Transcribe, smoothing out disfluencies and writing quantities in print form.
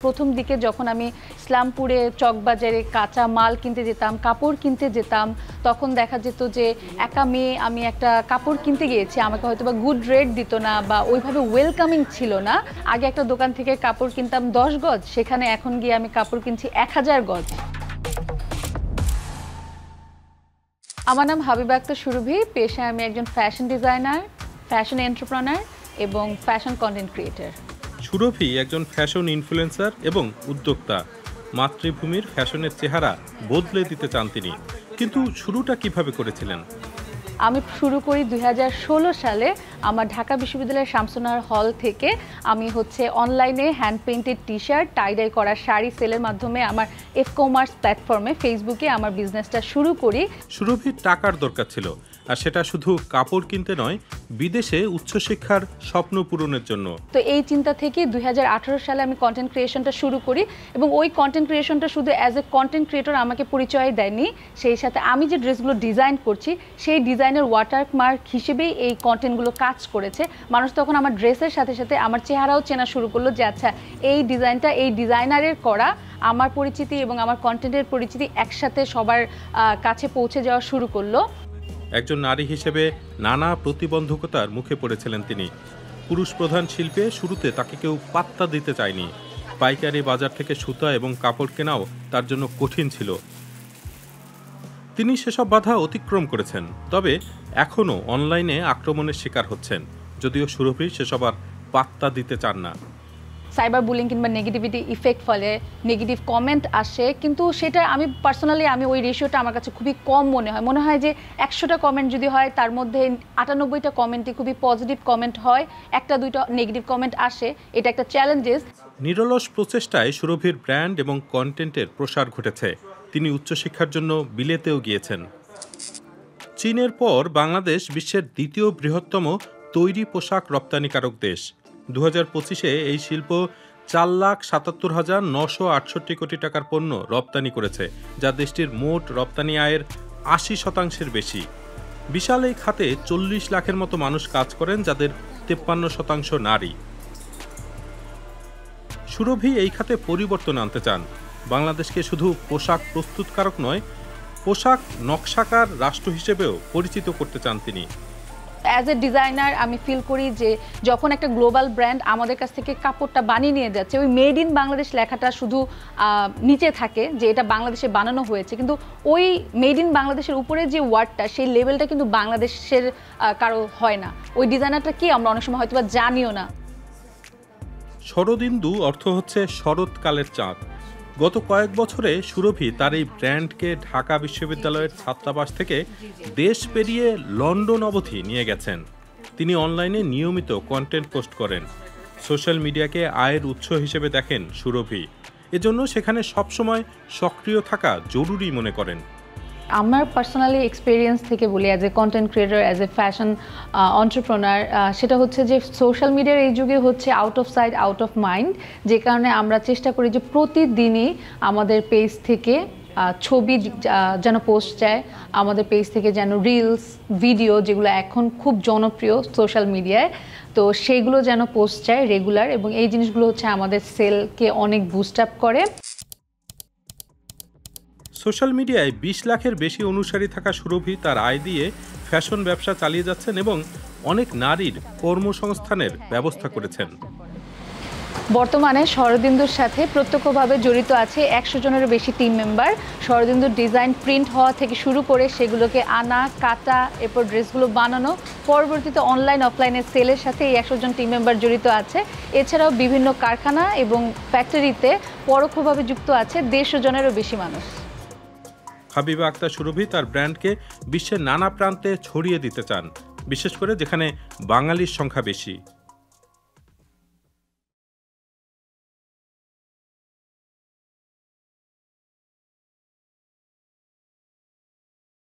প্রথম দিকে যখন আমি ইসলামপুরে চকবাজারে কাঁচা মাল কিনতে যেতাম, কাপড় কিনতে যেতাম, তখন দেখা যেত যে একা মেয়ে আমি একটা কাপড় কিনতে গিয়েছি, আমাকে হয়তো বা গুড রেট দিত না বা ওইভাবে ওয়েলকামিং ছিল না। আগে একটা দোকান থেকে কাপড় কিনতাম 10 গজ, সেখানে এখন গিয়ে আমি কাপড় কিনছি 1000 গজ। আমার নাম হাবিবা আক্তার সুরভি, পেশায় আমি একজন ফ্যাশন ডিজাইনার, ফ্যাশন এন্টারপ্রেনার এবং ফ্যাশন কন্টেন্ট ক্রিয়েটর। সুরভি একজন ফ্যাশন ইনফ্লুয়েন্সার এবং উদ্যোক্তা। মাতৃভূমির ফ্যাশনের চেহারা বদলে দিতে চান তিনি, কিন্তু শুরুটা কিভাবে করেছিলেন? আমি শুরু করি 2016 সালে আমার ঢাকা বিশ্ববিদ্যালয়ের শামসুনার হল থেকে। আমি অনলাইনে hand painted T shirt, tie-dye করা শাড়ি সেলের মাধ্যমে আমার কমার্স প্ল্যাটফর্মে ফেসবুকে আমার বিজনেসটা শুরু করি। সুরভির টাকার দরকার ছিল, আর সেটা শুধু কাপড় কিনতে নয়, বিদেশে উচ্চশিক্ষার স্বপ্ন পূরণের জন্য। তো এই চিন্তা থেকে 2018 সালে আমি কন্টেন্ট ক্রিয়েশনটা শুরু করি, এবং ওই কন্টেন্ট ক্রিয়েশনটা শুধু অ্যাজ এ কন্টেন্ট ক্রিয়েটর আমাকে পরিচয় দেয়নি, সেই সাথে আমি যে ড্রেসগুলো ডিজাইন করছি সেই ডিজাইনের ওয়াটারমার্ক হিসেবেই এই কন্টেন্টগুলো কাজ করেছে। মানুষ তখন আমার ড্রেসের সাথে সাথে আমার চেহারাও চেনা শুরু করলো যে আচ্ছা এই ডিজাইনটা এই ডিজাইনারের করা। আমার পরিচিতি এবং আমার কন্টেন্টের পরিচিতি একসাথে সবার কাছে পৌঁছে যাওয়া শুরু করলো। একজন নারী হিসেবে নানা প্রতিবন্ধকতার মুখে পড়েছিলেন তিনি। পুরুষ প্রধান শিল্পে শুরুতে তাকে কেউ পাত্তা দিতে চায়নি। পাইকারি বাজার থেকে সুতা এবং কাপড় কেনাও তার জন্য কঠিন ছিল। তিনি সেসব বাধা অতিক্রম করেছেন, তবে এখনও অনলাইনে আক্রমণের শিকার হচ্ছেন, যদিও সুরভি সেসব আর পাত্তা দিতে চান না। সাইবার বুলিং কিংবা নেগেটিভিটি ইফেক্ট ফলে নেগেটিভ কমেন্ট আসে, কিন্তু সেটা আমি পার্সোনালি ওই রেশিওটা আমার কাছে খুবই কম মনে হয় যে 100টা কমেন্ট যদি হয় তার মধ্যে 98টা কমেন্টই খুবই পজিটিভ কমেন্ট হয়, 1-2টা নেগেটিভ কমেন্ট আসে। এটা একটা চ্যালেঞ্জেস। নিরলস প্রচেষ্টায় সুরভির ব্র্যান্ড এবং কন্টেন্টের প্রসার ঘটেছে। তিনি উচ্চশিক্ষার জন্য বিলেতেও গিয়েছেন। চীনের পর বাংলাদেশ বিশ্বের দ্বিতীয় বৃহত্তম তৈরি পোশাক রপ্তানিকারক দেশ। 2025-এ এই শিল্প 4,77,968 কোটি টাকার পণ্য রপ্তানি করেছে, যা দেশটির মোট রপ্তানি আয়ের 80% বেশি। বিশাল এই খাতে 40 লাখের মতো মানুষ কাজ করেন, যাদের 53% নারী। সুরভি এই খাতে পরিবর্তন আনতে চান। বাংলাদেশকে শুধু পোশাক প্রস্তুতকারক নয়, পোশাক নকশাকার রাষ্ট্র হিসেবেও পরিচিত করতে চান তিনি। অ্যাজ এ ডিজাইনার আমি ফিল করি যে যখন একটা গ্লোবাল ব্র্যান্ড আমাদের কাছ থেকে কাপড়টা বানিয়ে নিয়ে যাচ্ছে, ওই মেড ইন বাংলাদেশ লেখাটা শুধু নিচে থাকে যে এটা বাংলাদেশে বানানো হয়েছে, কিন্তু ওই মেড ইন বাংলাদেশের উপরে যে ওয়ার্ডটা, সেই লেভেলটা কিন্তু বাংলাদেশের কারো হয় না। ওই ডিজাইনারটা কি আমরা অনেক সময় হয়তো বা জানিও না। শরদিন্দু অর্থ হচ্ছে শরৎকালের চাঁদ। গত কয়েক বছরে সুরভি তার এই ব্র্যান্ডকে ঢাকা বিশ্ববিদ্যালয়ের ছাত্রাবাস থেকে দেশ পেরিয়ে লন্ডন অবধি নিয়ে গেছেন। তিনি অনলাইনে নিয়মিত কন্টেন্ট পোস্ট করেন। সোশ্যাল মিডিয়াকে আয়ের উৎস হিসেবে দেখেন সুরভি, এজন্য সেখানে সবসময় সক্রিয় থাকা জরুরি মনে করেন। আমার পার্সোনালি এক্সপিরিয়েন্স থেকে বলি, as a content creator, as a fashion entrepreneur, সেটা হচ্ছে যে সোশ্যাল মিডিয়ার এই যুগে out of sight out of mind, যে কারণে আমরা চেষ্টা করি যে প্রতিদিনই আমাদের পেজ থেকে ছবি যেন পোস্ট যায়, আমাদের পেজ থেকে যেন রিলস ভিডিও, যেগুলো এখন খুব জনপ্রিয় সোশ্যাল মিডিয়ায়, তো সেগুলো যেন পোস্ট যায় রেগুলার, এবং এই জিনিসগুলো আমাদের সেলকে অনেক বুস্ট আপ করে। সোশ্যাল মিডিয়ায় 20 লাখের বেশি অনুসারী থাকা সুরভি তার আয় দিয়ে ফ্যাশন ব্যবসা চালিয়ে যাচ্ছেন এবং অনেক নারীর কর্মসংস্থানের ব্যবস্থা করেছেন। বর্তমানে শরদিন্দুর সাথে প্রত্যক্ষভাবে জড়িত আছে 100 জনেরও বেশি টিম মেম্বার। শরদিন্দুর ডিজাইন প্রিন্ট হওয়া থেকে শুরু করে সেগুলোকে আনা, কাটা, এরপর ড্রেসগুলো বানানো, পরবর্তীতে অনলাইন অফলাইনে সেলের সাথে এই 100 জন টিম মেম্বার জড়িত আছে। এছাড়াও বিভিন্ন কারখানা এবং ফ্যাক্টরিতে পরোক্ষভাবে যুক্ত আছে 150 জনেরও বেশি মানুষ। হাবিবা আক্তার সুরভি তার ব্র্যান্ডকে বিশ্বের নানা প্রান্তে ছড়িয়ে দিতে চান, বিশেষ করে যেখানে বাঙালির সংখ্যা বেশি।